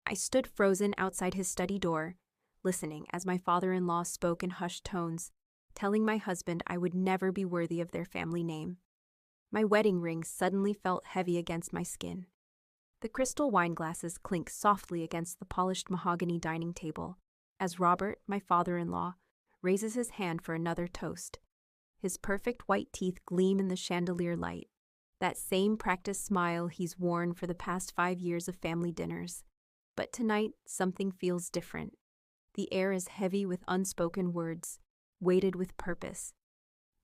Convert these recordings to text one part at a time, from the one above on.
I stood frozen outside his study door, listening as my father-in-law spoke in hushed tones, telling my husband I would never be worthy of their family name. My wedding ring suddenly felt heavy against my skin. The crystal wine glasses clink softly against the polished mahogany dining table, as Robert, my father-in-law, raises his hand for another toast. His perfect white teeth gleam in the chandelier light, that same practiced smile he's worn for the past 5 years of family dinners. But tonight, something feels different. The air is heavy with unspoken words, weighted with purpose.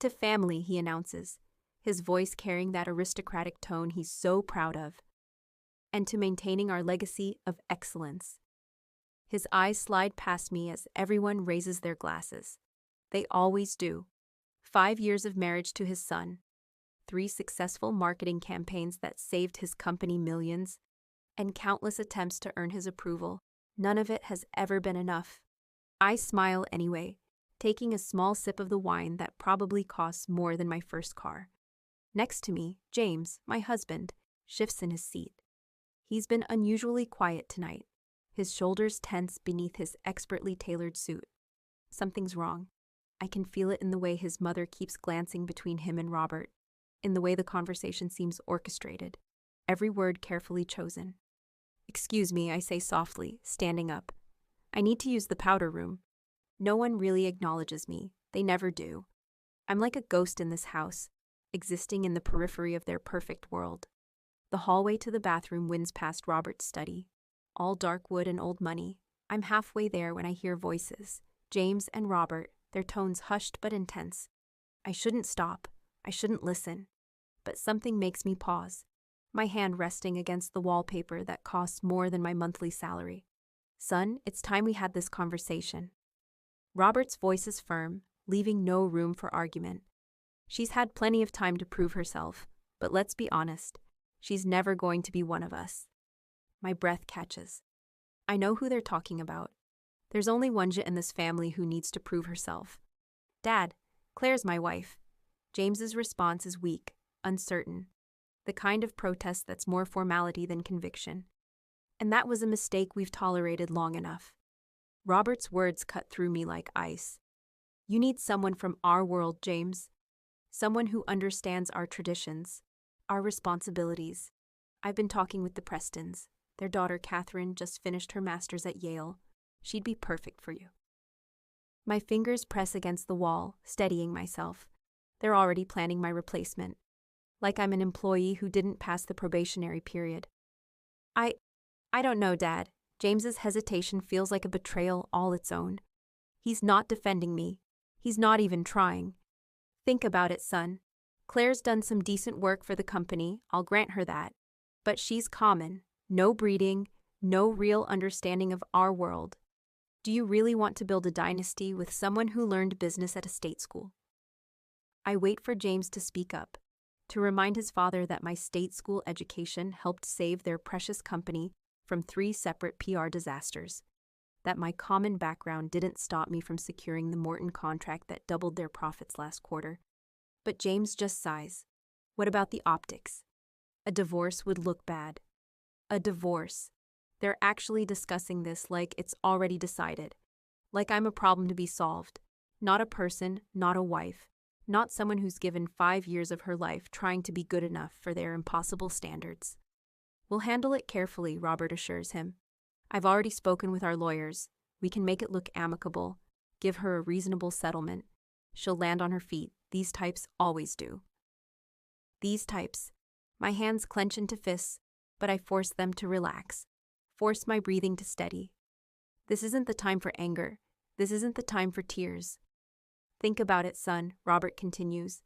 To family, he announces, his voice carrying that aristocratic tone he's so proud of. And to maintaining our legacy of excellence. His eyes slide past me as everyone raises their glasses. They always do. 5 years of marriage to his son, 3 successful marketing campaigns that saved his company millions, and countless attempts to earn his approval. None of it has ever been enough. I smile anyway, taking a small sip of the wine that probably costs more than my first car. Next to me, James, my husband, shifts in his seat. He's been unusually quiet tonight, his shoulders tense beneath his expertly tailored suit. Something's wrong. I can feel it in the way his mother keeps glancing between him and Robert, in the way the conversation seems orchestrated, every word carefully chosen. "Excuse me," I say softly, standing up. "I need to use the powder room." No one really acknowledges me. They never do. I'm like a ghost in this house, existing in the periphery of their perfect world. The hallway to the bathroom winds past Robert's study. All dark wood and old money. I'm halfway there when I hear voices. James and Robert, their tones hushed but intense. I shouldn't stop. I shouldn't listen. But something makes me pause, my hand resting against the wallpaper that costs more than my monthly salary. "Son, it's time we had this conversation." Robert's voice is firm, leaving no room for argument. She's had plenty of time to prove herself, but let's be honest, she's never going to be one of us. My breath catches. I know who they're talking about. There's only one Jit in this family who needs to prove herself. "Dad, Claire's my wife." James's response is weak, uncertain, the kind of protest that's more formality than conviction. And that was a mistake we've tolerated long enough. Robert's words cut through me like ice. "You need someone from our world, James. Someone who understands our traditions, our responsibilities. I've been talking with the Prestons. Their daughter Catherine just finished her master's at Yale. She'd be perfect for you." My fingers press against the wall, steadying myself. They're already planning my replacement, like I'm an employee who didn't pass the probationary period. I don't know, Dad. James's hesitation feels like a betrayal all its own. He's not defending me. He's not even trying. "Think about it, son. Claire's done some decent work for the company, I'll grant her that. But she's common. No breeding, no real understanding of our world. Do you really want to build a dynasty with someone who learned business at a state school?" I wait for James to speak up, to remind his father that my state school education helped save their precious company from 3 separate PR disasters, that my common background didn't stop me from securing the Morton contract that doubled their profits last quarter. But James just sighs. What about the optics? A divorce would look bad. A divorce. They're actually discussing this like it's already decided. Like I'm a problem to be solved. Not a person, not a wife. Not someone who's given 5 years of her life trying to be good enough for their impossible standards. "We'll handle it carefully," Robert assures him. "I've already spoken with our lawyers. We can make it look amicable, give her a reasonable settlement. She'll land on her feet. These types always do." These types. My hands clench into fists, but I force them to relax, force my breathing to steady. This isn't the time for anger. This isn't the time for tears. "Think about it, son," Robert continues.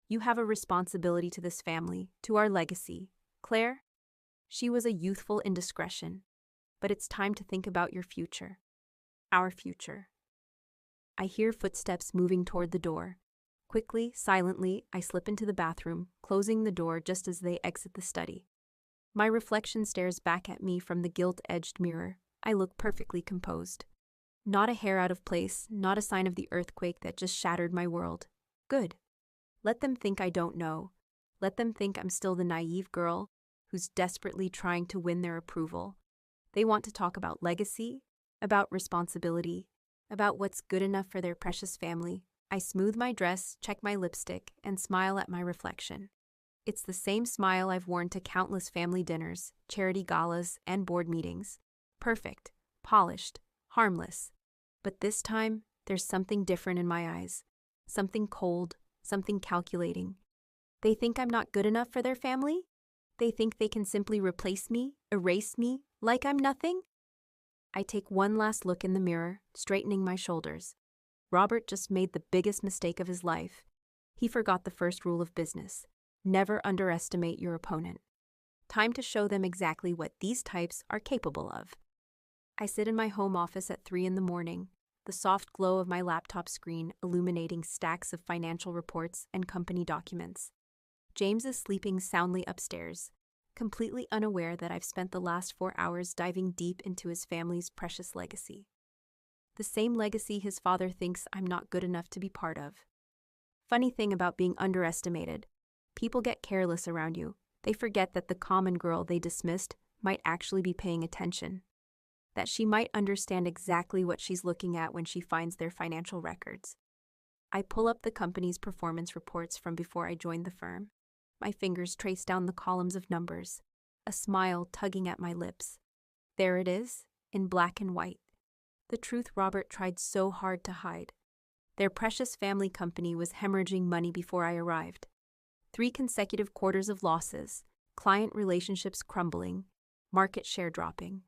"You have a responsibility to this family, to our legacy. Claire? She was a youthful indiscretion. But it's time to think about your future. Our future." I hear footsteps moving toward the door. Quickly, silently, I slip into the bathroom, closing the door just as they exit the study. My reflection stares back at me from the gilt-edged mirror. I look perfectly composed. Not a hair out of place, not a sign of the earthquake that just shattered my world. Good. Let them think I don't know. Let them think I'm still the naive girl who's desperately trying to win their approval. They want to talk about legacy, about responsibility, about what's good enough for their precious family. I smooth my dress, check my lipstick, and smile at my reflection. It's the same smile I've worn to countless family dinners, charity galas, and board meetings. Perfect, polished, harmless. But this time, there's something different in my eyes. Something cold, something calculating. They think I'm not good enough for their family? They think they can simply replace me, erase me, like I'm nothing? I take one last look in the mirror, straightening my shoulders. Robert just made the biggest mistake of his life. He forgot the first rule of business. Never underestimate your opponent. Time to show them exactly what these types are capable of. I sit in my home office at 3 in the morning, the soft glow of my laptop screen illuminating stacks of financial reports and company documents. James is sleeping soundly upstairs, completely unaware that I've spent the last 4 hours diving deep into his family's precious legacy. The same legacy his father thinks I'm not good enough to be part of. Funny thing about being underestimated, people get careless around you. They forget that the common girl they dismissed might actually be paying attention. That she might understand exactly what she's looking at when she finds their financial records. I pull up the company's performance reports from before I joined the firm. My fingers trace down the columns of numbers, a smile tugging at my lips. There it is, in black and white. The truth Robert tried so hard to hide. Their precious family company was hemorrhaging money before I arrived. 3 consecutive quarters of losses, client relationships crumbling, market share dropping.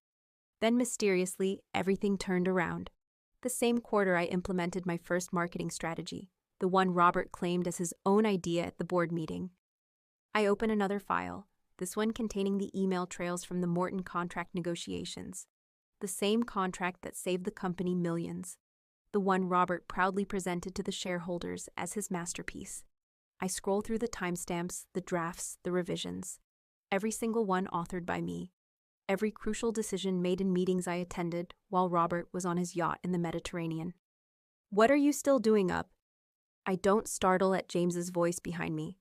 Then mysteriously, everything turned around. The same quarter I implemented my first marketing strategy, the one Robert claimed as his own idea at the board meeting. I open another file, this one containing the email trails from the Morton contract negotiations. The same contract that saved the company millions. The one Robert proudly presented to the shareholders as his masterpiece. I scroll through the timestamps, the drafts, the revisions. Every single one authored by me. Every crucial decision made in meetings I attended while Robert was on his yacht in the Mediterranean. "What are you still doing up?" I don't startle at James's voice behind me.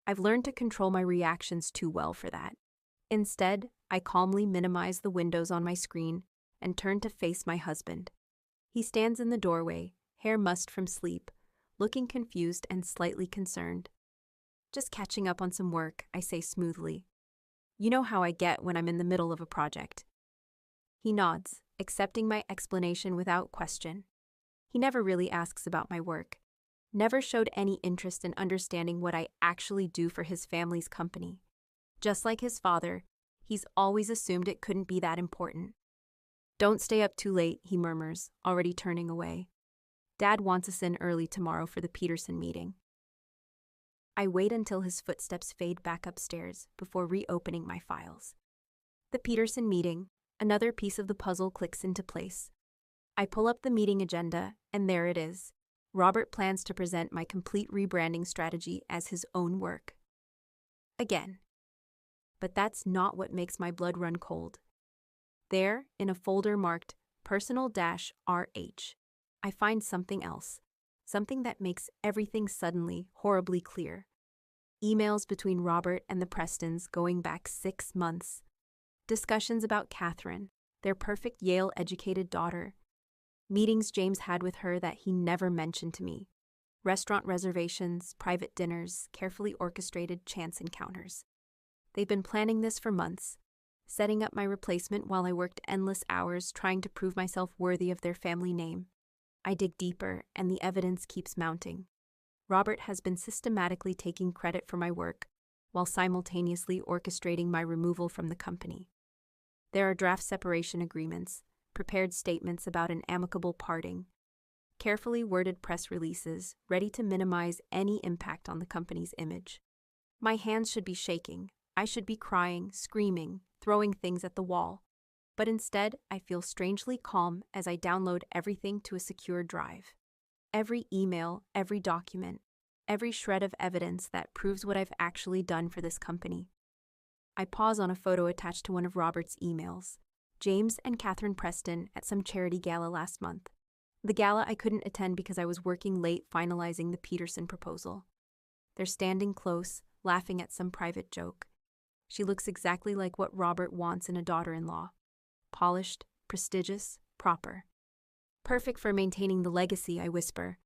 I've learned to control my reactions too well for that. Instead, I calmly minimize the windows on my screen and turn to face my husband. He stands in the doorway, hair mussed from sleep, looking confused and slightly concerned. "Just catching up on some work," I say smoothly. "You know how I get when I'm in the middle of a project." He nods, accepting my explanation without question. He never really asks about my work, never showed any interest in understanding what I actually do for his family's company. Just like his father, he's always assumed it couldn't be that important. "Don't stay up too late," he murmurs, already turning away. "Dad wants us in early tomorrow for the Peterson meeting." I wait until his footsteps fade back upstairs before reopening my files. The Peterson meeting, another piece of the puzzle clicks into place. I pull up the meeting agenda, and there it is. Robert plans to present my complete rebranding strategy as his own work. Again. But that's not what makes my blood run cold. There, in a folder marked Personal-RH, I find something else. Something that makes everything suddenly horribly clear. Emails between Robert and the Prestons going back 6 months. Discussions about Catherine, their perfect Yale-educated daughter. Meetings James had with her that he never mentioned to me. Restaurant reservations, private dinners, carefully orchestrated chance encounters. They've been planning this for months, setting up my replacement while I worked endless hours trying to prove myself worthy of their family name. I dig deeper, and the evidence keeps mounting. Robert has been systematically taking credit for my work, while simultaneously orchestrating my removal from the company. There are draft separation agreements, prepared statements about an amicable parting, carefully worded press releases ready to minimize any impact on the company's image. My hands should be shaking. I should be crying, screaming, throwing things at the wall. But instead, I feel strangely calm as I download everything to a secure drive. Every email, every document, every shred of evidence that proves what I've actually done for this company. I pause on a photo attached to one of Robert's emails. James and Catherine Preston at some charity gala last month. The gala I couldn't attend because I was working late finalizing the Peterson proposal. They're standing close, laughing at some private joke. She looks exactly like what Robert wants in a daughter-in-law. polished, prestigious, proper. Perfect for maintaining the legacy, I whisper,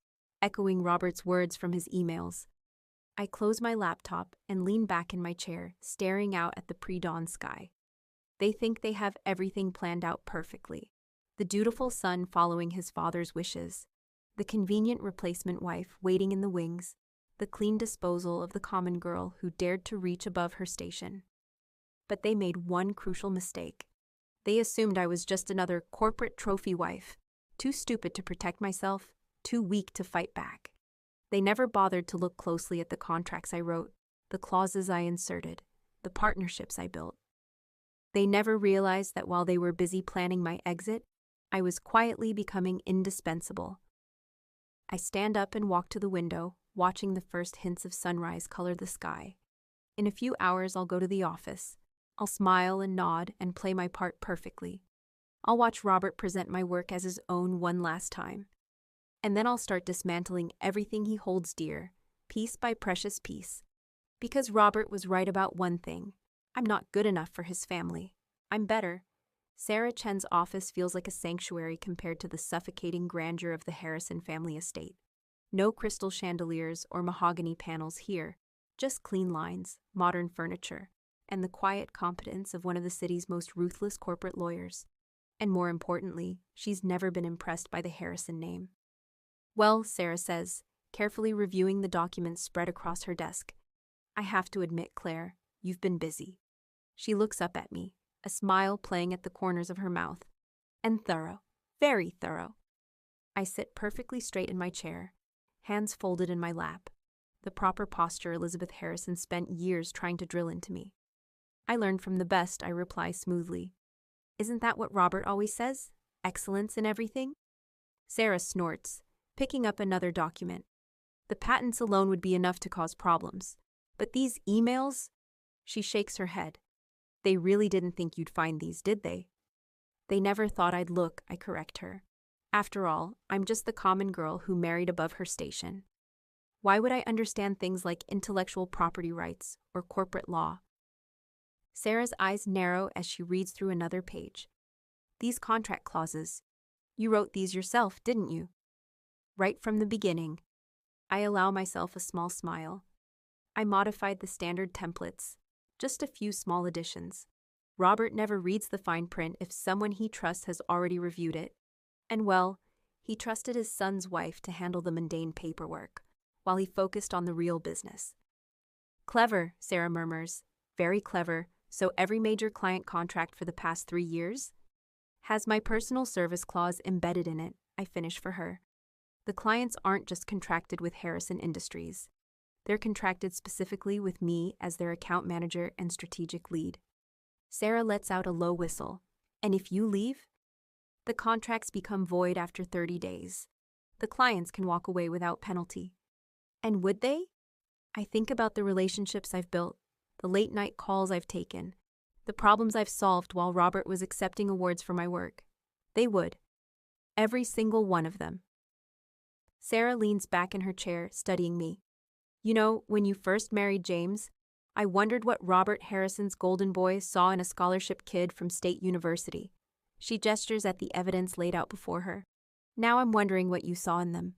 echoing Robert's words from his emails. I close my laptop and lean back in my chair, staring out at the pre-dawn sky. They think they have everything planned out perfectly. The dutiful son following his father's wishes, the convenient replacement wife waiting in the wings, the clean disposal of the common girl who dared to reach above her station. But they made one crucial mistake. They assumed I was just another corporate trophy wife, too stupid to protect myself, too weak to fight back. They never bothered to look closely at the contracts I wrote, the clauses I inserted, the partnerships I built. They never realized that while they were busy planning my exit, I was quietly becoming indispensable. I stand up and walk to the window, watching the first hints of sunrise color the sky. In a few hours, I'll go to the office. I'll smile and nod and play my part perfectly. I'll watch Robert present my work as his own one last time. And then I'll start dismantling everything he holds dear, piece by precious piece. Because Robert was right about one thing. I'm not good enough for his family. I'm better. Sarah Chen's office feels like a sanctuary compared to the suffocating grandeur of the Harrison family estate. No crystal chandeliers or mahogany panels here, just clean lines, modern furniture, and the quiet competence of one of the city's most ruthless corporate lawyers. And more importantly, she's never been impressed by the Harrison name. Well, Sarah says, carefully reviewing the documents spread across her desk. I have to admit, Claire, you've been busy. She looks up at me, a smile playing at the corners of her mouth. And thorough, very thorough. I sit perfectly straight in my chair, hands folded in my lap, the proper posture Elizabeth Harrison spent years trying to drill into me. I learned from the best, I reply smoothly. Isn't that what Robert always says? Excellence in everything? Sarah snorts, picking up another document. The patents alone would be enough to cause problems. But these emails? She shakes her head. They really didn't think you'd find these, did they? They never thought I'd look, I correct her. After all, I'm just the common girl who married above her station. Why would I understand things like intellectual property rights or corporate law? Sarah's eyes narrow as she reads through another page. These contract clauses. You wrote these yourself, didn't you? Right from the beginning. I allow myself a small smile. I modified the standard templates, just a few small additions. Robert never reads the fine print if someone he trusts has already reviewed it. And well, he trusted his son's wife to handle the mundane paperwork, while he focused on the real business. Clever, Sarah murmurs. Very clever. So every major client contract for the past 3 years has my personal service clause embedded in it, I finish for her. The clients aren't just contracted with Harrison Industries. They're contracted specifically with me as their account manager and strategic lead. Sarah lets out a low whistle. And if you leave, the contracts become void after 30 days. The clients can walk away without penalty. And would they? I think about the relationships I've built, the late-night calls I've taken, the problems I've solved while Robert was accepting awards for my work. They would. Every single one of them. Sarah leans back in her chair, studying me. You know, when you first married James, I wondered what Robert Harrison's golden boy saw in a scholarship kid from State University. She gestures at the evidence laid out before her. Now I'm wondering what you saw in them.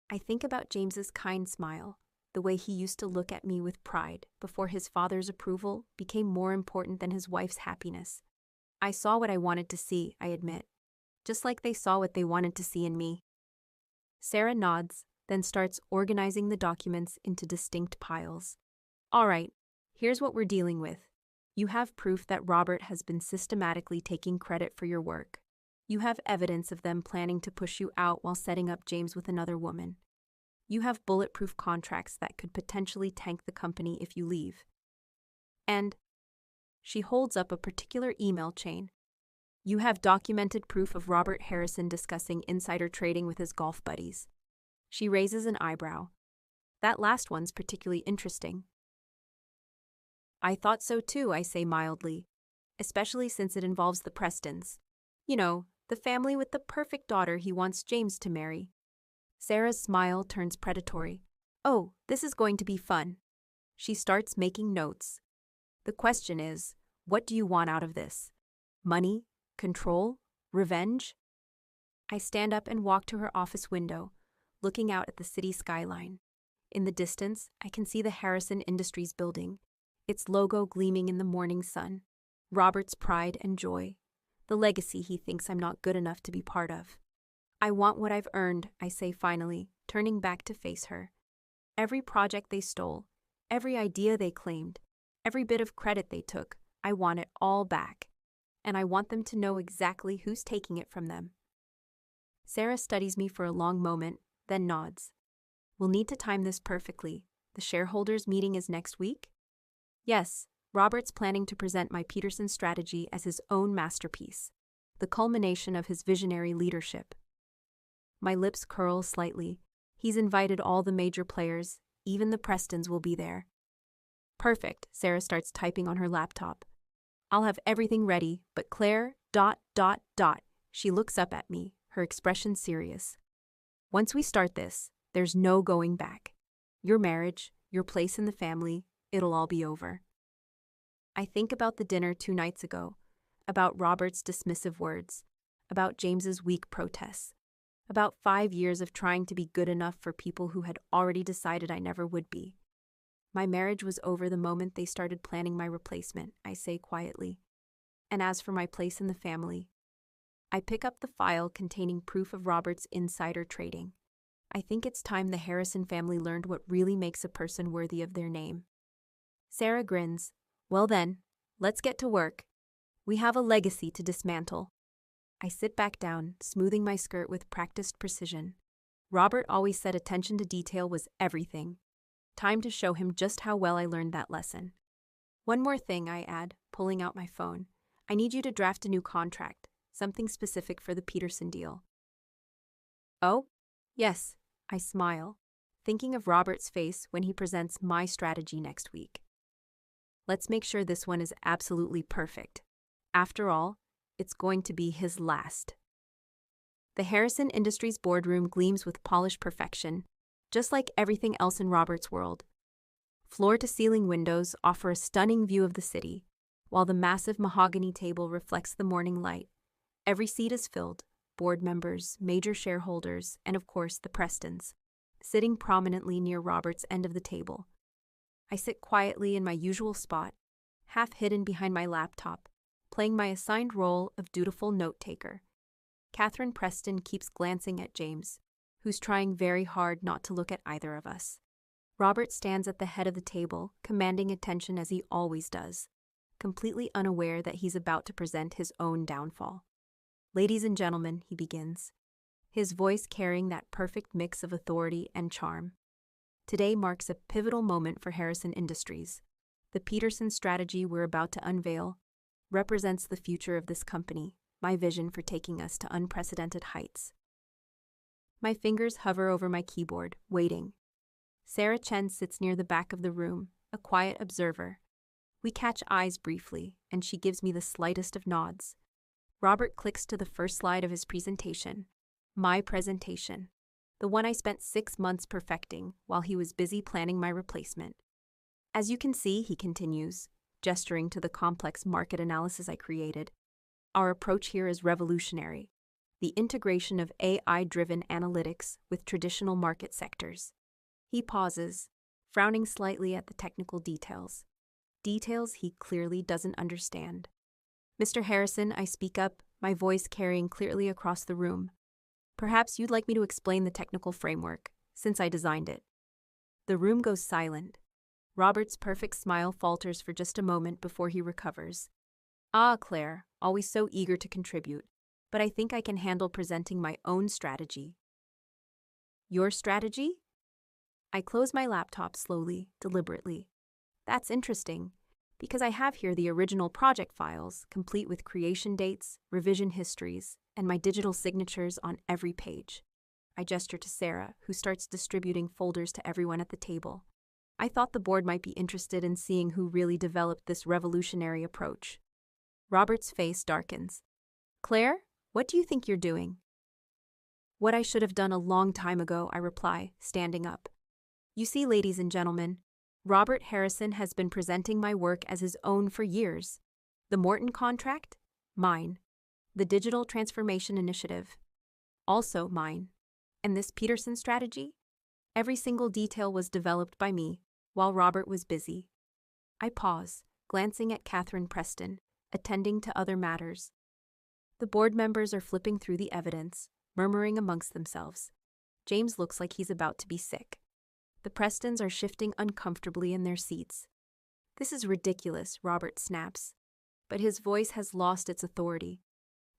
I think about James's kind smile, the way he used to look at me with pride before his father's approval became more important than his wife's happiness. I saw what I wanted to see, I admit, just like they saw what they wanted to see in me. Sarah nods, then starts organizing the documents into distinct piles. All right, here's what we're dealing with. You have proof that Robert has been systematically taking credit for your work. You have evidence of them planning to push you out while setting up James with another woman. You have bulletproof contracts that could potentially tank the company if you leave. And she holds up a particular email chain. You have documented proof of Robert Harrison discussing insider trading with his golf buddies. She raises an eyebrow. That last one's particularly interesting. I thought so too, I say mildly, especially since it involves the Prestons. You know, the family with the perfect daughter he wants James to marry. Sarah's smile turns predatory. Oh, this is going to be fun. She starts making notes. The question is, what do you want out of this? Money? Control? Revenge? I stand up and walk to her office window, looking out at the city skyline. In the distance, I can see the Harrison Industries building, its logo gleaming in the morning sun. Robert's pride and joy, the legacy he thinks I'm not good enough to be part of. I want what I've earned, I say finally, turning back to face her. Every project they stole, every idea they claimed, every bit of credit they took, I want it all back. And I want them to know exactly who's taking it from them. Sarah studies me for a long moment, then nods. We'll need to time this perfectly. The shareholders' meeting is next week? Yes, Robert's planning to present my Peterson strategy as his own masterpiece, the culmination of his visionary leadership. My lips curl slightly. He's invited all the major players, even the Prestons will be there. Perfect, Sarah starts typing on her laptop. I'll have everything ready, but Claire, ... She looks up at me, her expression serious. Once we start this, there's no going back. Your marriage, your place in the family, it'll all be over. I think about the dinner 2 nights ago, about Robert's dismissive words, about James's weak protests, about 5 years of trying to be good enough for people who had already decided I never would be. My marriage was over the moment they started planning my replacement, I say quietly. And as for my place in the family, I pick up the file containing proof of Robert's insider trading. I think it's time the Harrison family learned what really makes a person worthy of their name. Sarah grins. Well then, let's get to work. We have a legacy to dismantle. I sit back down, smoothing my skirt with practiced precision. Robert always said attention to detail was everything. Time to show him just how well I learned that lesson. One more thing, I add, pulling out my phone. I need you to draft a new contract, something specific for the Peterson deal. Oh? Yes, I smile, thinking of Robert's face when he presents my strategy next week. Let's make sure this one is absolutely perfect. After all, it's going to be his last. The Harrison Industries boardroom gleams with polished perfection, just like everything else in Robert's world. Floor-to-ceiling windows offer a stunning view of the city, while the massive mahogany table reflects the morning light. Every seat is filled, board members, major shareholders, and of course the Prestons, sitting prominently near Robert's end of the table. I sit quietly in my usual spot, half hidden behind my laptop, playing my assigned role of dutiful note-taker. Catherine Preston keeps glancing at James, who's trying very hard not to look at either of us. Robert stands at the head of the table, commanding attention as he always does, completely unaware that he's about to present his own downfall. Ladies and gentlemen, he begins, his voice carrying that perfect mix of authority and charm. Today marks a pivotal moment for Harrison Industries. The Peterson strategy we're about to unveil represents the future of this company, my vision for taking us to unprecedented heights. My fingers hover over my keyboard, waiting. Sarah Chen sits near the back of the room, a quiet observer. We catch eyes briefly, and she gives me the slightest of nods. Robert clicks to the first slide of his presentation, my presentation, the one I spent 6 months perfecting while he was busy planning my replacement. As you can see, he continues, gesturing to the complex market analysis I created, our approach here is revolutionary, the integration of AI-driven analytics with traditional market sectors. He pauses, frowning slightly at the technical details. Details he clearly doesn't understand. Mr. Harrison, I speak up, my voice carrying clearly across the room. Perhaps you'd like me to explain the technical framework, since I designed it. The room goes silent. Robert's perfect smile falters for just a moment before he recovers. Ah, Claire, always so eager to contribute, but I think I can handle presenting my own strategy. Your strategy? I close my laptop slowly, deliberately. That's interesting, because I have here the original project files, complete with creation dates, revision histories, and my digital signatures on every page. I gesture to Sarah, who starts distributing folders to everyone at the table. I thought the board might be interested in seeing who really developed this revolutionary approach. Robert's face darkens. Claire, what do you think you're doing? What I should have done a long time ago, I reply, standing up. You see, ladies and gentlemen, Robert Harrison has been presenting my work as his own for years. The Morton contract? Mine. The Digital Transformation Initiative. Also mine. And this Peterson strategy? Every single detail was developed by me, while Robert was busy. I pause, glancing at Catherine Preston, attending to other matters. The board members are flipping through the evidence, murmuring amongst themselves. James looks like he's about to be sick. The Prestons are shifting uncomfortably in their seats. This is ridiculous, Robert snaps. But his voice has lost its authority.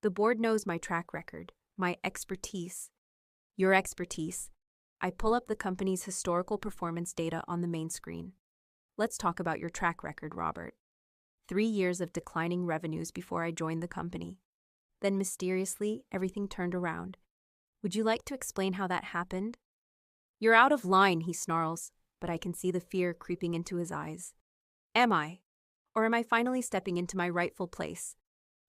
The board knows my track record, my expertise. Your expertise. I pull up the company's historical performance data on the main screen. Let's talk about your track record, Robert. 3 years of declining revenues before I joined the company. Then mysteriously, everything turned around. Would you like to explain how that happened? You're out of line, he snarls, but I can see the fear creeping into his eyes. Am I? Or am I finally stepping into my rightful place?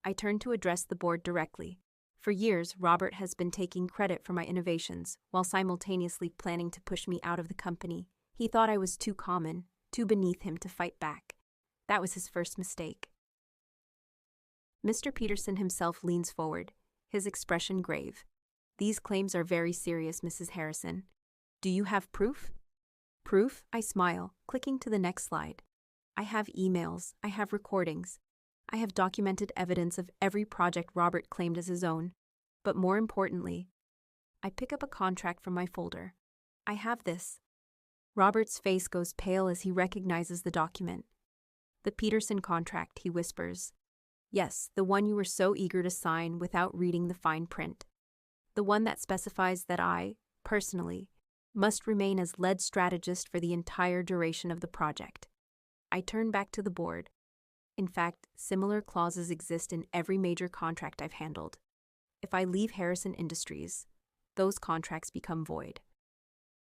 I turn to address the board directly. For years, Robert has been taking credit for my innovations, while simultaneously planning to push me out of the company. He thought I was too common, too beneath him to fight back. That was his first mistake. Mr. Peterson himself leans forward, his expression grave. These claims are very serious, Mrs. Harrison. Do you have proof? Proof? I smile, clicking to the next slide. I have emails, I have recordings. I have documented evidence of every project Robert claimed as his own. But more importantly, I pick up a contract from my folder. I have this. Robert's face goes pale as he recognizes the document. The Peterson contract, he whispers. Yes, the one you were so eager to sign without reading the fine print. The one that specifies that I, personally, must remain as lead strategist for the entire duration of the project. I turn back to the board. In fact, similar clauses exist in every major contract I've handled. If I leave Harrison Industries, those contracts become void.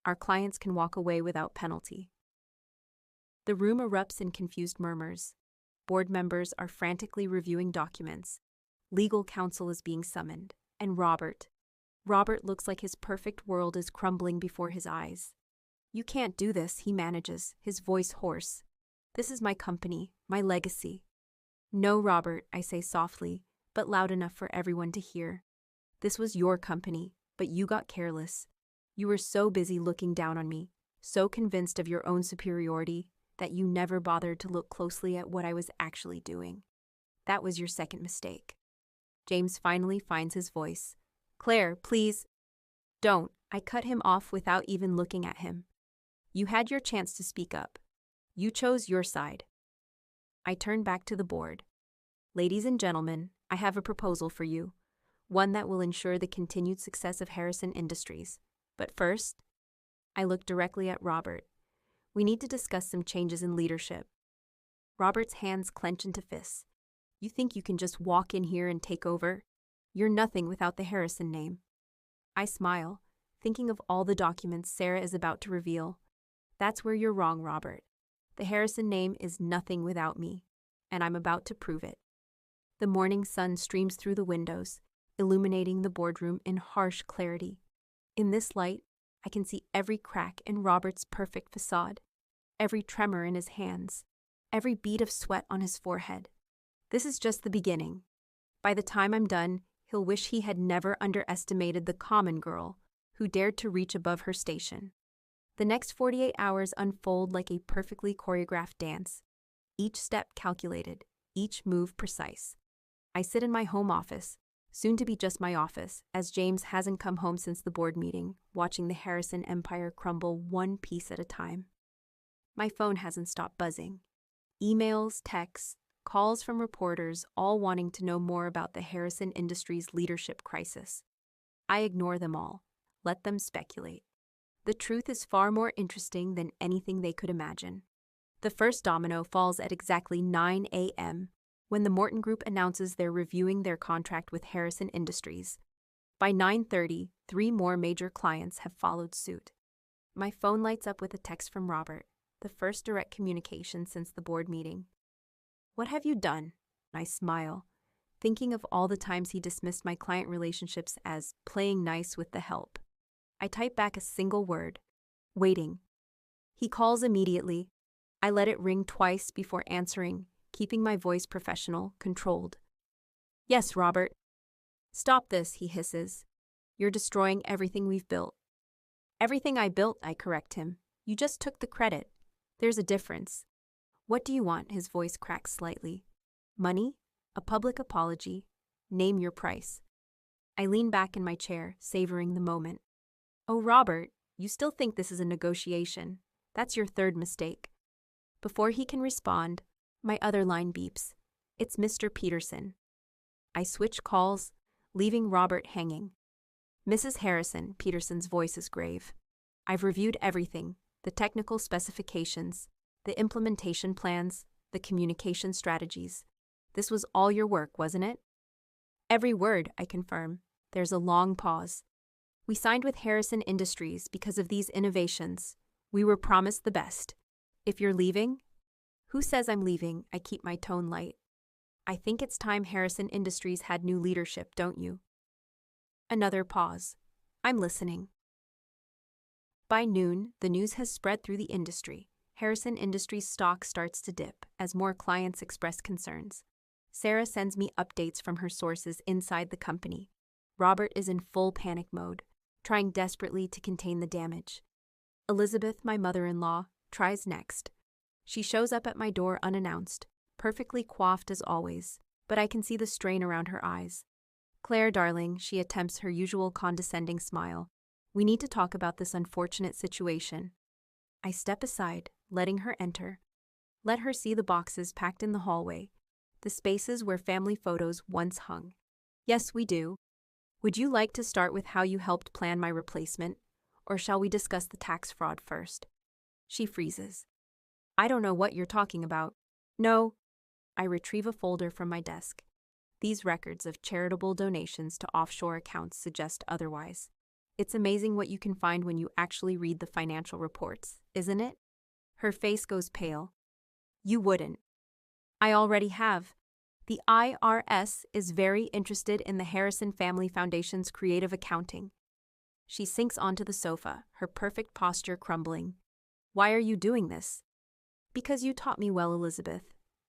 Our clients can walk away without penalty. The room erupts in confused murmurs. Board members are frantically reviewing documents. Legal counsel is being summoned. And Robert looks like his perfect world is crumbling before his eyes. You can't do this, he manages, his voice hoarse. This is my company, my legacy. No, Robert, I say softly, but loud enough for everyone to hear. This was your company, but you got careless. You were so busy looking down on me, so convinced of your own superiority, that you never bothered to look closely at what I was actually doing. That was your second mistake. James finally finds his voice. Claire, please. Don't. I cut him off without even looking at him. You had your chance to speak up. You chose your side. I turn back to the board. Ladies and gentlemen, I have a proposal for you, one that will ensure the continued success of Harrison Industries. But first, I look directly at Robert. We need to discuss some changes in leadership. Robert's hands clench into fists. You think you can just walk in here and take over? You're nothing without the Harrison name. I smile, thinking of all the documents Sarah is about to reveal. That's where you're wrong, Robert. The Harrison name is nothing without me, and I'm about to prove it. The morning sun streams through the windows, illuminating the boardroom in harsh clarity. In this light, I can see every crack in Robert's perfect facade, every tremor in his hands, every bead of sweat on his forehead. This is just the beginning. By the time I'm done, he'll wish he had never underestimated the common girl who dared to reach above her station. The next 48 hours unfold like a perfectly choreographed dance, each step calculated, each move precise. I sit in my home office, soon to be just my office, as James hasn't come home since the board meeting, watching the Harrison empire crumble one piece at a time. My phone hasn't stopped buzzing. Emails, texts, calls from reporters, all wanting to know more about the Harrison Industries leadership crisis. I ignore them all, let them speculate. The truth is far more interesting than anything they could imagine. The first domino falls at exactly 9 a.m., when the Morton Group announces they're reviewing their contract with Harrison Industries. By 9:30, 3 more major clients have followed suit. My phone lights up with a text from Robert, the first direct communication since the board meeting. What have you done? I smile, thinking of all the times he dismissed my client relationships as playing nice with the help. I type back a single word, waiting. He calls immediately. I let it ring twice before answering, keeping my voice professional, controlled. Yes, Robert. Stop this, he hisses. You're destroying everything we've built. Everything I built, I correct him. You just took the credit. There's a difference. What do you want? His voice cracks slightly. Money? A public apology? Name your price. I lean back in my chair, savoring the moment. Oh, Robert, you still think this is a negotiation. That's your third mistake. Before he can respond, my other line beeps. It's Mr. Peterson. I switch calls, leaving Robert hanging. Mrs. Harrison, Peterson's voice is grave. I've reviewed everything, the technical specifications, the implementation plans, the communication strategies. This was all your work, wasn't it? Every word, I confirm. There's a long pause. We signed with Harrison Industries because of these innovations. We were promised the best. If you're leaving? Who says I'm leaving? I keep my tone light. I think it's time Harrison Industries had new leadership, don't you? Another pause. I'm listening. By noon, the news has spread through the industry. Harrison Industries' stock starts to dip as more clients express concerns. Sarah sends me updates from her sources inside the company. Robert is in full panic mode, trying desperately to contain the damage. Elizabeth, my mother-in-law, tries next. She shows up at my door unannounced, perfectly coiffed as always, but I can see the strain around her eyes. Claire, darling, she attempts her usual condescending smile. We need to talk about this unfortunate situation. I step aside, letting her enter. Let her see the boxes packed in the hallway, the spaces where family photos once hung. Yes, we do. Would you like to start with how you helped plan my replacement, or shall we discuss the tax fraud first? She freezes. I don't know what you're talking about. No. I retrieve a folder from my desk. These records of charitable donations to offshore accounts suggest otherwise. It's amazing what you can find when you actually read the financial reports, isn't it? Her face goes pale. You wouldn't. I already have. The IRS is very interested in the Harrison Family Foundation's creative accounting. She sinks onto the sofa, her perfect posture crumbling. Why are you doing this? Because you taught me well, Elizabeth.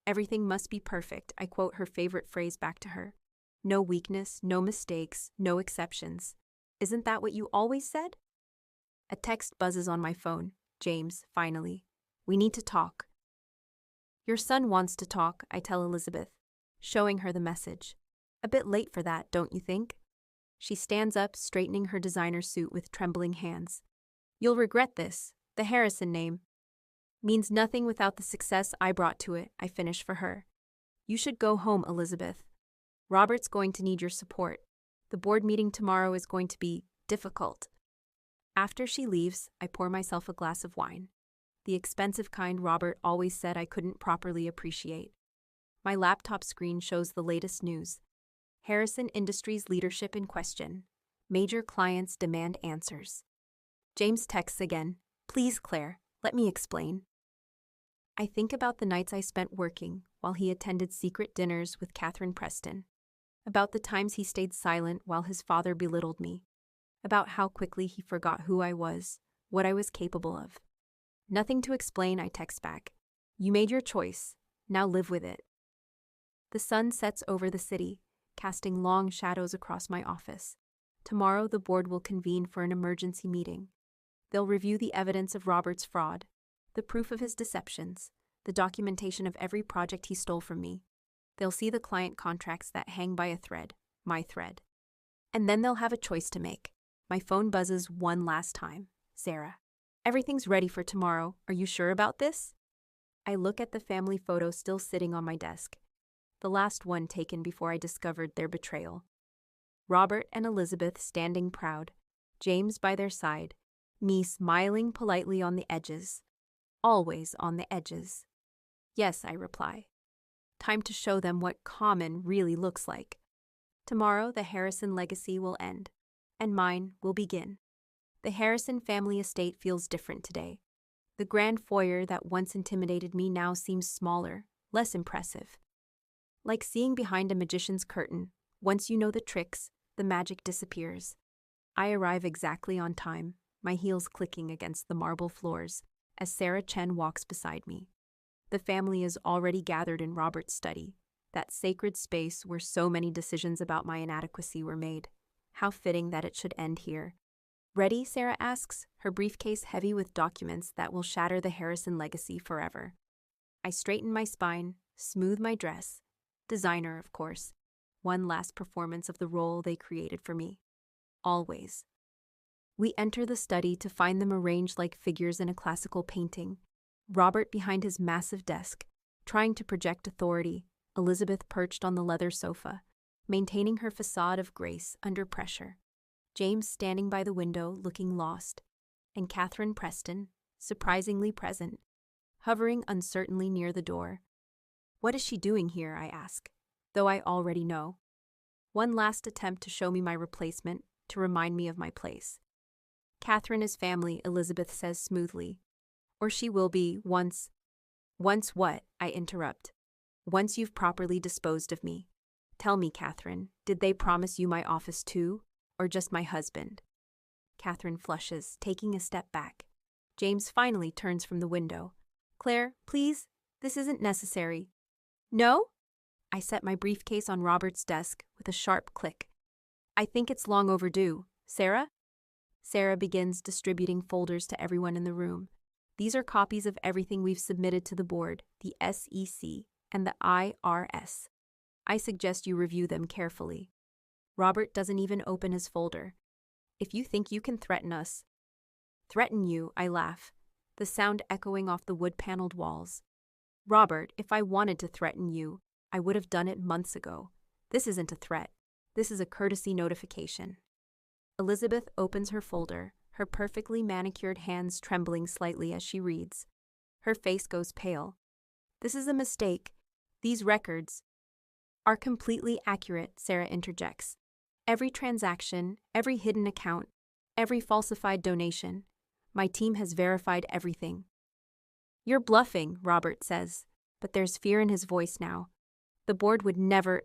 Everything must be perfect, I quote her favorite phrase back to her. No weakness, no mistakes, no exceptions. Isn't that what you always said? A text buzzes on my phone. James, finally. We need to talk. Your son wants to talk, I tell Elizabeth, showing her the message. A bit late for that, don't you think? She stands up, straightening her designer suit with trembling hands. You'll regret this. The Harrison name means nothing without the success I brought to it, I finish for her. You should go home, Elizabeth. Robert's going to need your support. The board meeting tomorrow is going to be difficult. After she leaves, I pour myself a glass of wine. The expensive kind Robert always said I couldn't properly appreciate. My laptop screen shows the latest news. Harrison Industries leadership in question. Major clients demand answers. James texts again. Please, Claire, let me explain. I think about the nights I spent working while he attended secret dinners with Catherine Preston. About the times he stayed silent while his father belittled me. About how quickly he forgot who I was, what I was capable of. Nothing to explain, I text back. You made your choice. Now live with it. The sun sets over the city, casting long shadows across my office. Tomorrow the board will convene for an emergency meeting. They'll review the evidence of Robert's fraud, the proof of his deceptions, the documentation of every project he stole from me. They'll see the client contracts that hang by a thread, my thread. And then they'll have a choice to make. My phone buzzes one last time. Sarah. Everything's ready for tomorrow. Are you sure about this? I look at the family photo still sitting on my desk. The last one taken before I discovered their betrayal. Robert and Elizabeth standing proud, James by their side, me smiling politely on the edges. Always on the edges. Yes, I reply. Time to show them what common really looks like. Tomorrow the Harrison legacy will end, and mine will begin. The Harrison family estate feels different today. The grand foyer that once intimidated me now seems smaller, less impressive. Like seeing behind a magician's curtain, once you know the tricks, the magic disappears. I arrive exactly on time, my heels clicking against the marble floors, as Sarah Chen walks beside me. The family is already gathered in Robert's study, that sacred space where so many decisions about my inadequacy were made. How fitting that it should end here. Ready? Sarah asks, her briefcase heavy with documents that will shatter the Harrison legacy forever. I straighten my spine, smooth my dress. Designer, of course. One last performance of the role they created for me. Always. We enter the study to find them arranged like figures in a classical painting. Robert behind his massive desk, trying to project authority. Elizabeth perched on the leather sofa, maintaining her facade of grace under pressure. James standing by the window, looking lost. And Catherine Preston, surprisingly present, hovering uncertainly near the door. What is she doing here, I ask, though I already know. One last attempt to show me my replacement, to remind me of my place. Catherine is family, Elizabeth says smoothly. Or she will be, once. Once what? I interrupt. Once you've properly disposed of me. Tell me, Catherine, did they promise you my office too, or just my husband? Catherine flushes, taking a step back. James finally turns from the window. Claire, please, this isn't necessary. No? I set my briefcase on Robert's desk with a sharp click. I think it's long overdue. Sarah? Sarah begins distributing folders to everyone in the room. These are copies of everything we've submitted to the board, the SEC, and the IRS. I suggest you review them carefully. Robert doesn't even open his folder. If you think you can threaten us. Threaten you, I laugh, the sound echoing off the wood-paneled walls. Robert, if I wanted to threaten you, I would have done it months ago. This isn't a threat. This is a courtesy notification. Elizabeth opens her folder, her perfectly manicured hands trembling slightly as she reads. Her face goes pale. This is a mistake. These records are completely accurate, Sarah interjects. Every transaction, every hidden account, every falsified donation. My team has verified everything. You're bluffing, Robert says, but there's fear in his voice now. The board would never.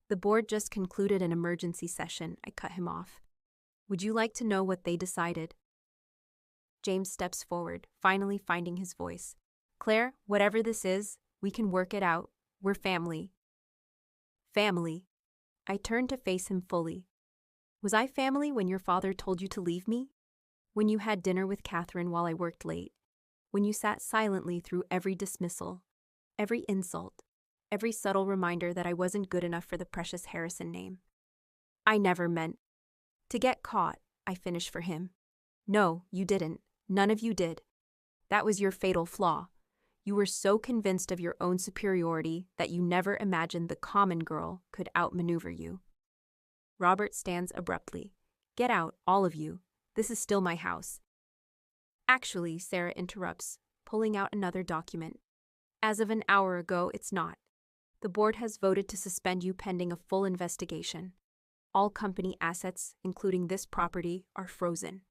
The board just concluded an emergency session, I cut him off. Would you like to know what they decided? James steps forward, finally finding his voice. Claire, whatever this is, we can work it out. We're family. Family. I turned to face him fully. Was I family when your father told you to leave me? When you had dinner with Catherine while I worked late? When you sat silently through every dismissal, every insult, every subtle reminder that I wasn't good enough for the precious Harrison name? I never meant to get caught, I finished for him. No, you didn't. None of you did. That was your fatal flaw. You were so convinced of your own superiority that you never imagined the common girl could outmaneuver you. Robert stands abruptly. Get out, all of you. This is still my house. Actually, Sarah interrupts, pulling out another document. As of an hour ago, it's not. The board has voted to suspend you pending a full investigation. All company assets, including this property, are frozen.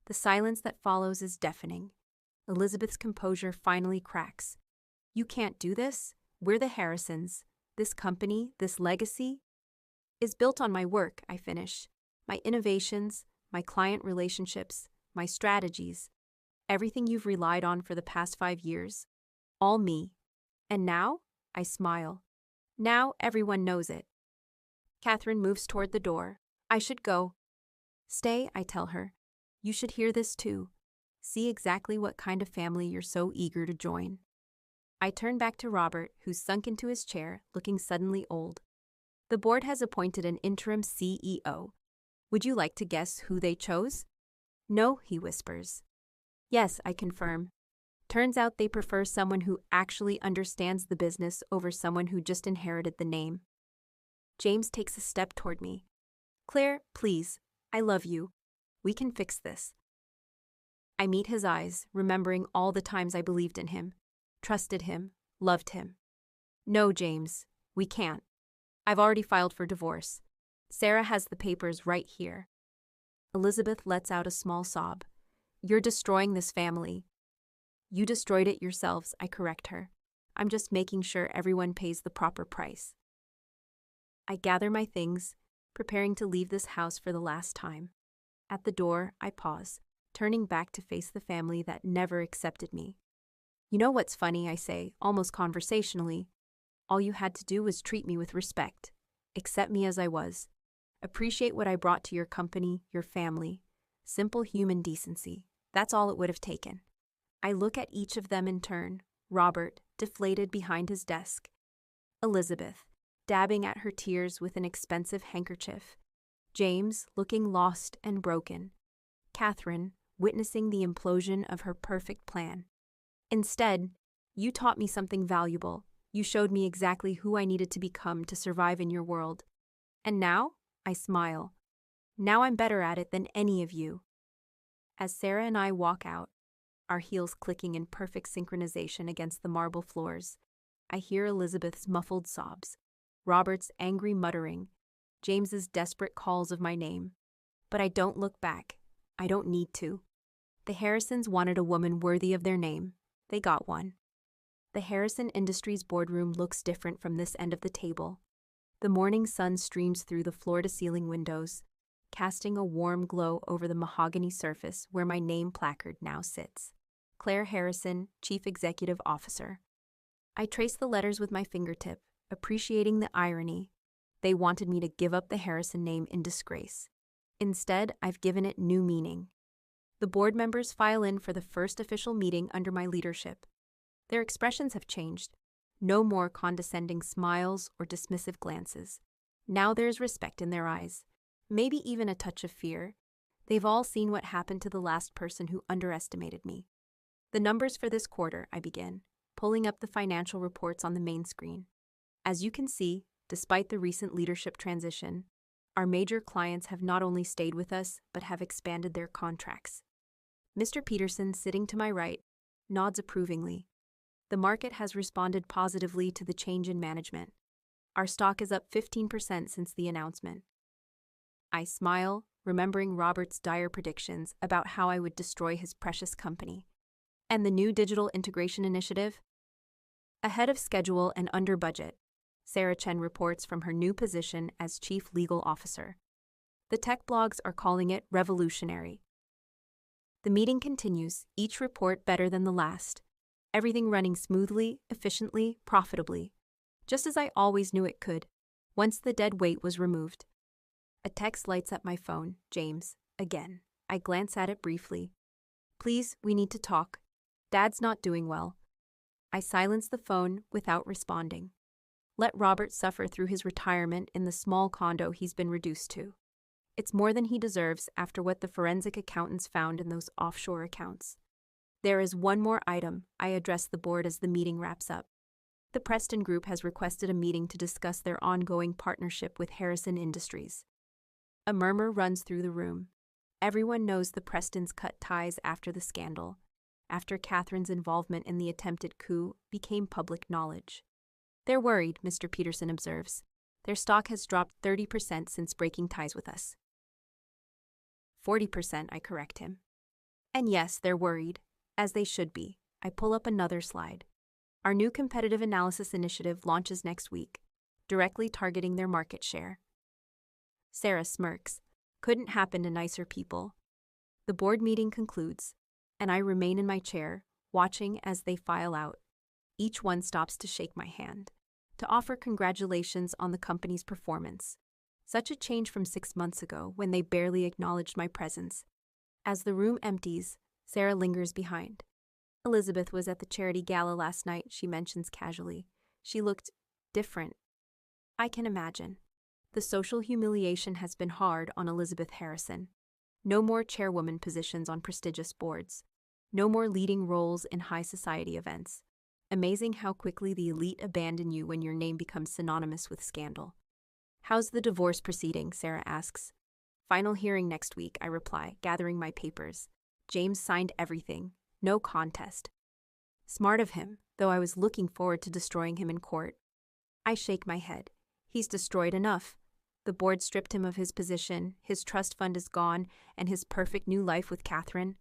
The silence that follows is deafening. Elizabeth's composure finally cracks. You can't do this. We're the Harrisons. This company, this legacy, is built on my work, I finish. My innovations, my client relationships, my strategies, everything you've relied on for the past 5 years. All me. And now? I smile. Now everyone knows it. Catherine moves toward the door. I should go. Stay, I tell her. You should hear this too. See exactly what kind of family you're so eager to join. I turn back to Robert, who's sunk into his chair, looking suddenly old. The board has appointed an interim CEO. Would you like to guess who they chose? No, he whispers. Yes, I confirm. Turns out they prefer someone who actually understands the business over someone who just inherited the name. James takes a step toward me. Claire, please, I love you. We can fix this. I meet his eyes, remembering all the times I believed in him, trusted him, loved him. No, James, we can't. I've already filed for divorce. Sarah has the papers right here. Elizabeth lets out a small sob. You're destroying this family. You destroyed it yourselves, I correct her. I'm just making sure everyone pays the proper price. I gather my things, preparing to leave this house for the last time. At the door, I pause, turning back to face the family that never accepted me. You know what's funny, I say, almost conversationally? All you had to do was treat me with respect, accept me as I was, appreciate what I brought to your company, your family. Simple human decency. That's all it would have taken. I look at each of them in turn. Robert, deflated behind his desk. Elizabeth, dabbing at her tears with an expensive handkerchief. James, looking lost and broken. Catherine, witnessing the implosion of her perfect plan. Instead, you taught me something valuable. You showed me exactly who I needed to become to survive in your world. And now, I smile. Now I'm better at it than any of you. As Sarah and I walk out, our heels clicking in perfect synchronization against the marble floors, I hear Elizabeth's muffled sobs, Robert's angry muttering, James's desperate calls of my name. But I don't look back. I don't need to. The Harrisons wanted a woman worthy of their name. They got one. The Harrison Industries boardroom looks different from this end of the table. The morning sun streams through the floor-to-ceiling windows, casting a warm glow over the mahogany surface where my name placard now sits. Claire Harrison, Chief Executive Officer. I trace the letters with my fingertip, appreciating the irony. They wanted me to give up the Harrison name in disgrace. Instead, I've given it new meaning. The board members file in for the first official meeting under my leadership. Their expressions have changed. No more condescending smiles or dismissive glances. Now there's respect in their eyes, maybe even a touch of fear. They've all seen what happened to the last person who underestimated me. The numbers for this quarter, I begin, pulling up the financial reports on the main screen. As you can see, despite the recent leadership transition, our major clients have not only stayed with us, but have expanded their contracts. Mr. Peterson, sitting to my right, nods approvingly. The market has responded positively to the change in management. Our stock is up 15% since the announcement. I smile, remembering Robert's dire predictions about how I would destroy his precious company. And the new digital integration initiative? Ahead of schedule and under budget, Sarah Chen reports from her new position as Chief Legal Officer. The tech blogs are calling it revolutionary. The meeting continues, each report better than the last. Everything running smoothly, efficiently, profitably. Just as I always knew it could, once the dead weight was removed. A text lights up my phone. James, again. I glance at it briefly. Please, we need to talk. Dad's not doing well. I silence the phone without responding. Let Robert suffer through his retirement in the small condo he's been reduced to. It's more than he deserves after what the forensic accountants found in those offshore accounts. There is one more item. I address the board as the meeting wraps up. The Preston Group has requested a meeting to discuss their ongoing partnership with Harrison Industries. A murmur runs through the room. Everyone knows the Prestons cut ties after the scandal, after Catherine's involvement in the attempted coup became public knowledge. They're worried, Mr. Peterson observes. Their stock has dropped 30% since breaking ties with us. 40%, I correct him. And yes, they're worried, as they should be. I pull up another slide. Our new competitive analysis initiative launches next week, directly targeting their market share. Sarah smirks. Couldn't happen to nicer people. The board meeting concludes, and I remain in my chair, watching as they file out. Each one stops to shake my hand, to offer congratulations on the company's performance. Such a change from 6 months ago, when they barely acknowledged my presence. As the room empties, Sarah lingers behind. Elizabeth was at the charity gala last night, she mentions casually. She looked different. I can imagine. The social humiliation has been hard on Elizabeth Harrison. No more chairwoman positions on prestigious boards. No more leading roles in high society events. Amazing how quickly the elite abandon you when your name becomes synonymous with scandal. How's the divorce proceeding? Sarah asks. Final hearing next week, I reply, gathering my papers. James signed everything. No contest. Smart of him, though I was looking forward to destroying him in court. I shake my head. He's destroyed enough. The board stripped him of his position, his trust fund is gone, and his perfect new life with Catherine.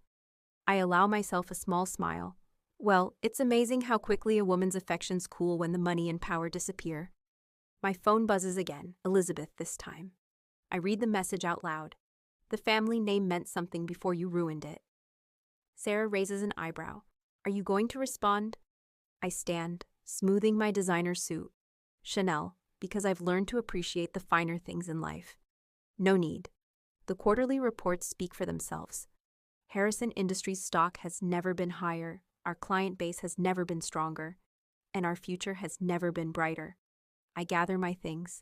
I allow myself a small smile. Well, it's amazing how quickly a woman's affections cool when the money and power disappear. My phone buzzes again, Elizabeth this time. I read the message out loud. The family name meant something before you ruined it. Sarah raises an eyebrow. Are you going to respond? I stand, smoothing my designer suit. Chanel, because I've learned to appreciate the finer things in life. No need. The quarterly reports speak for themselves. Harrison Industries stock has never been higher, our client base has never been stronger, and our future has never been brighter. I gather my things.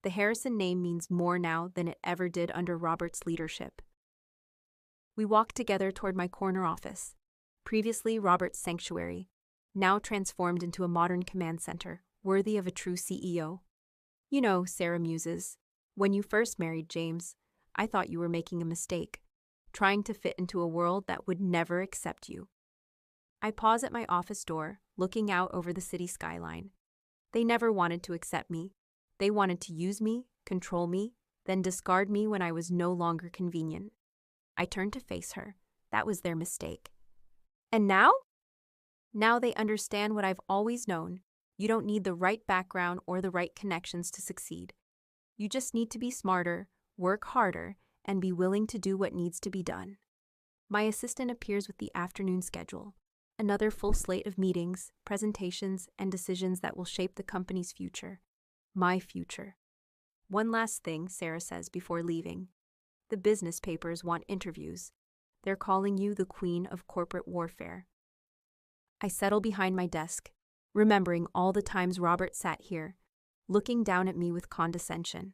The Harrison name means more now than it ever did under Robert's leadership. We walked together toward my corner office, previously Robert's sanctuary, now transformed into a modern command center, worthy of a true CEO. You know, Sarah muses, when you first married James, I thought you were making a mistake, trying to fit into a world that would never accept you. I pause at my office door, looking out over the city skyline. They never wanted to accept me. They wanted to use me, control me, then discard me when I was no longer convenient. I turned to face her. That was their mistake. And now? Now they understand what I've always known. You don't need the right background or the right connections to succeed. You just need to be smarter, work harder, and be willing to do what needs to be done. My assistant appears with the afternoon schedule, another full slate of meetings, presentations, and decisions that will shape the company's future. My future. One last thing, Sarah says before leaving. The business papers want interviews. They're calling you the queen of corporate warfare. I settle behind my desk, remembering all the times Robert sat here, looking down at me with condescension.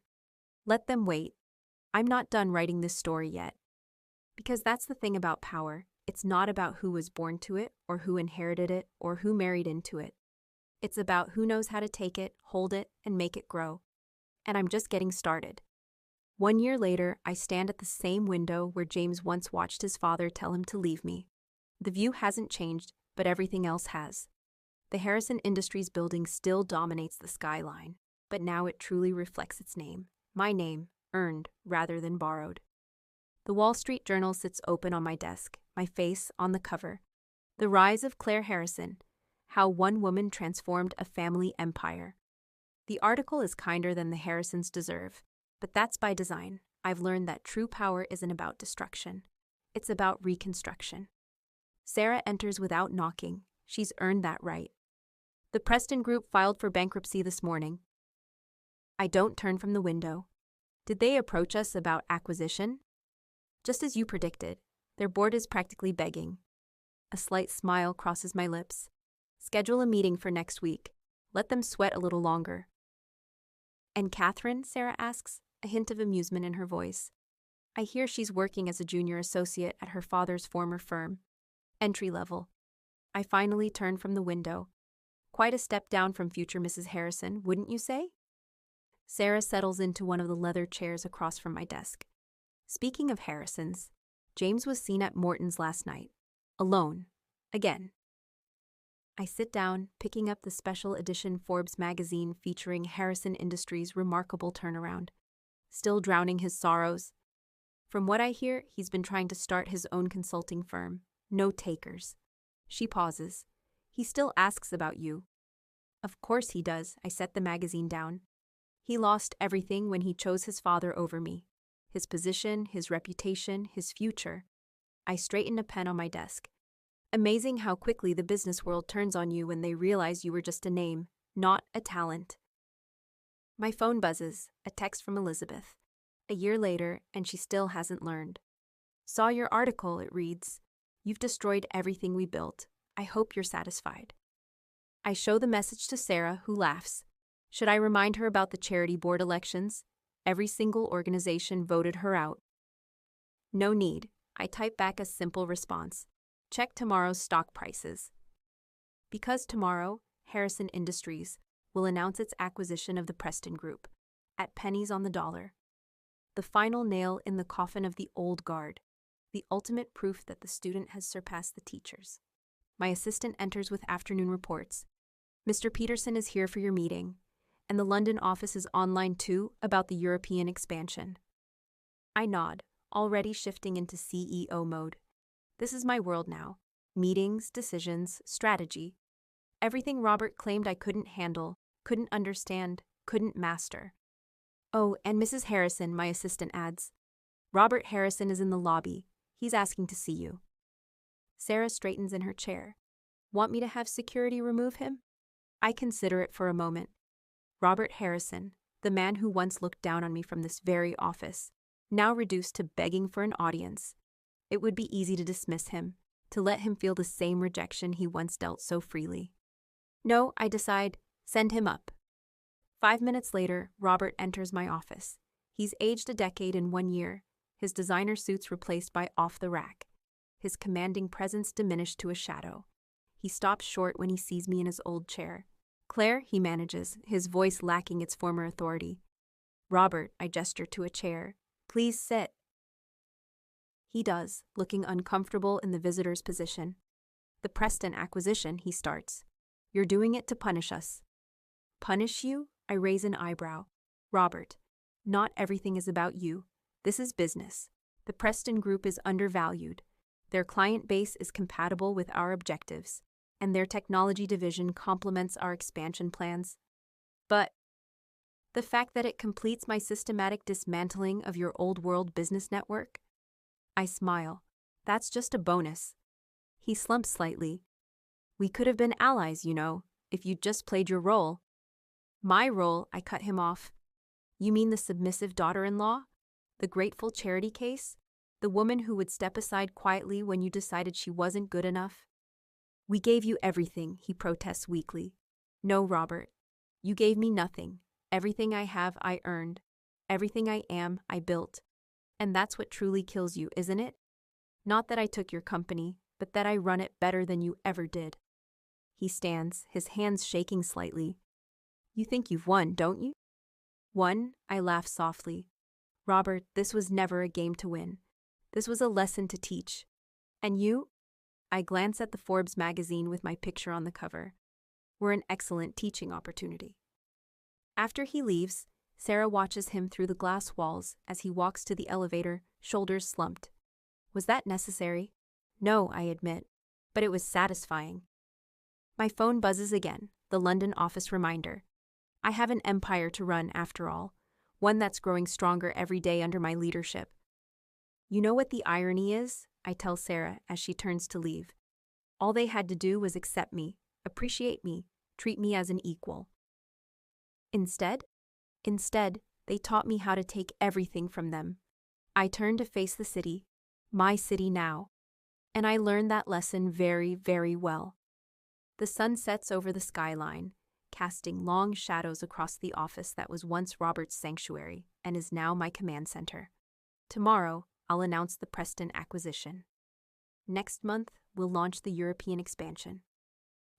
Let them wait. I'm not done writing this story yet. Because that's the thing about power. It's not about who was born to it, or who inherited it, or who married into it. It's about who knows how to take it, hold it, and make it grow. And I'm just getting started. 1 year later, I stand at the same window where James once watched his father tell him to leave me. The view hasn't changed, but everything else has. The Harrison Industries building still dominates the skyline, but now it truly reflects its name. My name, earned rather than borrowed. The Wall Street Journal sits open on my desk, my face on the cover. The Rise of Claire Harrison, How One Woman Transformed a Family Empire. The article is kinder than the Harrisons deserve, but that's by design. I've learned that true power isn't about destruction. It's about reconstruction. Sarah enters without knocking. She's earned that right. The Preston Group filed for bankruptcy this morning. I don't turn from the window. Did they approach us about acquisition? Just as you predicted, their board is practically begging. A slight smile crosses my lips. Schedule a meeting for next week. Let them sweat a little longer. And Catherine, Sarah asks, a hint of amusement in her voice. I hear she's working as a junior associate at her father's former firm. Entry level. I finally turn from the window. Quite a step down from future Mrs. Harrison, wouldn't you say? Sarah settles into one of the leather chairs across from my desk. Speaking of Harrisons, James was seen at Morton's last night. Alone. Again. I sit down, picking up the special edition Forbes magazine featuring Harrison Industries' remarkable turnaround. Still drowning his sorrows. From what I hear, he's been trying to start his own consulting firm. No takers. She pauses. He still asks about you. Of course he does. I set the magazine down. He lost everything when he chose his father over me. His position, his reputation, his future. I straighten a pen on my desk. Amazing how quickly the business world turns on you when they realize you were just a name, not a talent. My phone buzzes, a text from Elizabeth. A year later, and she still hasn't learned. Saw your article, it reads. You've destroyed everything we built. I hope you're satisfied. I show the message to Sarah, who laughs. Should I remind her about the charity board elections? Every single organization voted her out. No need. I type back a simple response. Check tomorrow's stock prices. Because tomorrow, Harrison Industries will announce its acquisition of the Preston Group, at pennies on the dollar. The final nail in the coffin of the old guard, the ultimate proof that the student has surpassed the teachers. My assistant enters with afternoon reports. Mr. Peterson is here for your meeting, and the London office is online too about the European expansion. I nod, already shifting into CEO mode. This is my world now. Meetings, decisions, strategy. Everything Robert claimed I couldn't handle, couldn't understand, couldn't master. Oh, and Mrs. Harrison, my assistant adds. Robert Harrison is in the lobby. He's asking to see you. Sarah straightens in her chair. Want me to have security remove him? I consider it for a moment. Robert Harrison, the man who once looked down on me from this very office, now reduced to begging for an audience. It would be easy to dismiss him, to let him feel the same rejection he once dealt so freely. No, I decide, send him up. 5 minutes later, Robert enters my office. He's aged a decade in 1 year, his designer suits replaced by off-the-rack, his commanding presence diminished to a shadow. He stops short when he sees me in his old chair. Claire, he manages, his voice lacking its former authority. Robert, I gesture to a chair. Please sit. He does, looking uncomfortable in the visitor's position. The Preston acquisition, he starts. You're doing it to punish us. Punish you? I raise an eyebrow. Robert, not everything is about you. This is business. The Preston Group is undervalued. Their client base is compatible with our objectives, and their technology division complements our expansion plans. But the fact that it completes my systematic dismantling of your old world business network? I smile. That's just a bonus. He slumps slightly. We could have been allies, you know, if you'd just played your role. My role, I cut him off. You mean the submissive daughter-in-law? The grateful charity case? The woman who would step aside quietly when you decided she wasn't good enough? We gave you everything, he protests weakly. No, Robert. You gave me nothing. Everything I have, I earned. Everything I am, I built. And that's what truly kills you, isn't it? Not that I took your company, but that I run it better than you ever did. He stands, his hands shaking slightly. You think you've won, don't you? Won? I laugh softly. Robert, this was never a game to win. This was a lesson to teach. And you? I glance at the Forbes magazine with my picture on the cover. We're an excellent teaching opportunity. After he leaves, Sarah watches him through the glass walls as he walks to the elevator, shoulders slumped. Was that necessary? No, I admit, but it was satisfying. My phone buzzes again, the London office reminder. I have an empire to run after all, one that's growing stronger every day under my leadership. You know what the irony is? I tell Sarah as she turns to leave. All they had to do was accept me, appreciate me, treat me as an equal. Instead, they taught me how to take everything from them. I turned to face the city, my city now, and I learned that lesson very, very well. The sun sets over the skyline, casting long shadows across the office that was once Robert's sanctuary and is now my command center. Tomorrow, I'll announce the Preston acquisition. Next month, we'll launch the European expansion.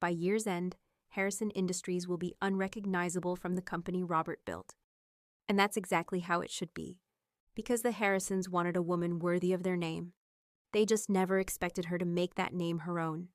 By year's end, Harrison Industries will be unrecognizable from the company Robert built. And that's exactly how it should be, because the Harrisons wanted a woman worthy of their name. They just never expected her to make that name her own.